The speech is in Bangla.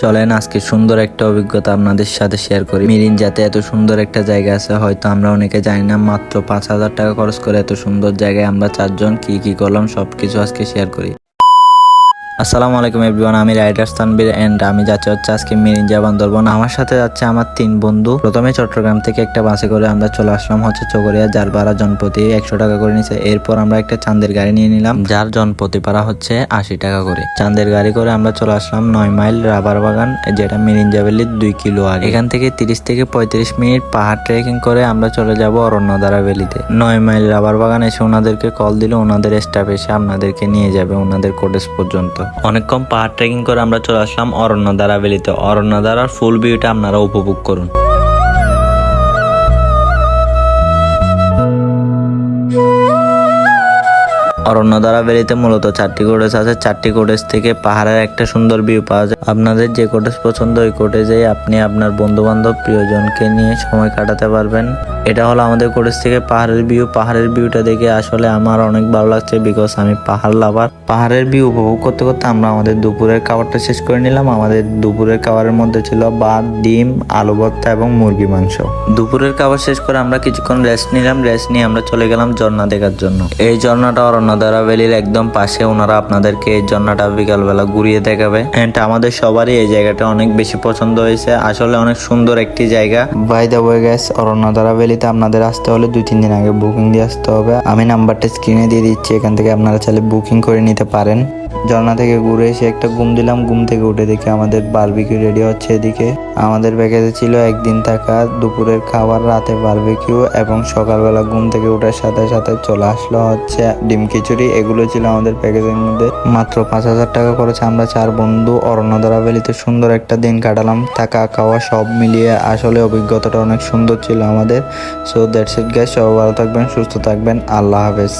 চলেন আজকে সুন্দর একটা অভিজ্ঞতা আপনাদের সাথে শেয়ার করি। মিরিঞ্জাতে এত সুন্দর একটা জায়গা আছে, হয়তো আমরা অনেকে জানি না। মাত্র 5,000 টাকা খরচ করে এত সুন্দর জায়গায় আমরা 4 জন কি করলাম সবকিছু আজকে শেয়ার করি। আসসালামু আলাইকুম এভরিওয়ান, আমি রাইডার তানভীর এন্ড আমি যাচ্ছি আজকে মিরিঞ্জা বান্দরবন। আমার সাথে যাচ্ছে আমার 3 বন্ধু। প্রথমে চট্টগ্রাম থেকে একটা বাসে করে আমরা চলে আসলাম চকরিয়া, যার ভাড়া জনপ্রতি 100 টাকা করে নিছে। এরপর আমরা একটা চাঁদের গাড়ি নিয়ে নিলাম, যার জনপ্রতি ভাড়া হচ্ছে 80 টাকা করে। চাঁদের গাড়ি করে আমরা চলে আসলাম 9 মাইল রাবার বাগান, যেটা মিরিঞ্জা ভ্যালির 2 কিলো আর এখান থেকে 30 থেকে 35 মিনিট পাহাড় ট্রেকিং করে আমরা চলে যাব অরণ্যধারা ভ্যালিতে। 9 মাইল রাবার বাগান এসে ওনাদেরকে কল দিলে ওনাদের স্টাফ এসে আপনাদেরকে নিয়ে যাবে ওনাদের কটেজ পর্যন্ত। অনেকক্ষণ পাহাড় ট্রেকিং করে আমরা চলে আসলাম অরণ্যধারা ভ্যালিতে। অরণ্যধারার ফুল ভিউটা আপনারা উপভোগ করুন। অরণ্যধারা ভ্যালিতে মূলত 4টি কটেজ আছে। 4টি কটেজ থেকে পাহাড়ের একটা সুন্দর ভিউ পাওয়া যায়। আপনাদের যে কটেজ পছন্দ ওই কটেজে আপনি আপনার বন্ধু বান্ধব প্রিয়জনকে নিয়ে সময় কাটাতে পারবেন। এটা হলো আমাদের কটেজ থেকে পাহাড়ের ভিউ। পাহাড়ের ভিউটা দেখে আসলে আমার অনেক ভালো লাগছে, বিকজ আমি পাহাড় লাভার। পাহাড়ের ভিউ উপভোগ করতে করতে আমরা আমাদের দুপুরের খাবারটা শেষ করে নিলাম। আমাদের দুপুরের খাবারের মধ্যে ছিল ভাত, ডিম, আলু ভর্তা এবং মুরগি মাংস। দুপুরের খাবার শেষ করে আমরা কিছুক্ষণ রেস্ট নিলাম। রেস্ট নিয়ে আমরা চলে গেলাম ঝর্ণা দেখার জন্য। এই ঝর্ণাটা অরণ্যধারা ভ্যালির একদম পাশে। ওনারা আপনাদেরকে এই ঝর্ণাটা বিকালবেলা ঘুরিয়ে দেখাবে। এন্ড আমাদের সবারই এই জায়গাটা অনেক বেশি পছন্দ হয়েছে। আসলে অনেক সুন্দর একটি জায়গা। বাই দ্য ওয়ে গাইস, অরণ্যধারা ভ্যালিতে আপনাদের আসতে হলে 2-3 দিন আগে বুকিং দিয়ে আসতে হবে। আমি নাম্বারটা স্ক্রিনে দিয়ে দিচ্ছি, এখান থেকে আপনারা চাইলে বুকিং করে নিতে পারেন। ঝর্ণা থেকে ঘুরে এসে একটা ঘুম দিলাম। ঘুম থেকে উঠে দেখি আমাদের বারবিকিউ রেডি হচ্ছে। এদিকে আমাদের প্যাকেজে ছিল একদিন থাকা, দুপুরের খাবার, রাতে বারবিকিউ এবং সকালবেলা ঘুম থেকে ওঠার সাথে সাথে চলে আসলো ডিম খিচুড়ি। এগুলো ছিল আমাদের প্যাকেজের মধ্যে। মাত্র 5,000 টাকা খরচে আমরা 4 বন্ধু অরণ্যধারা ভ্যালিতে সুন্দর একটা দিন কাটালাম। থাকা খাওয়া সব মিলিয়ে আসলে অভিজ্ঞতাটা অনেক সুন্দর ছিল আমাদের। সো দ্যাটস ইট গাইস, সবাই ভালো থাকবেন, সুস্থ থাকবেন, আল্লাহ হাফেজ।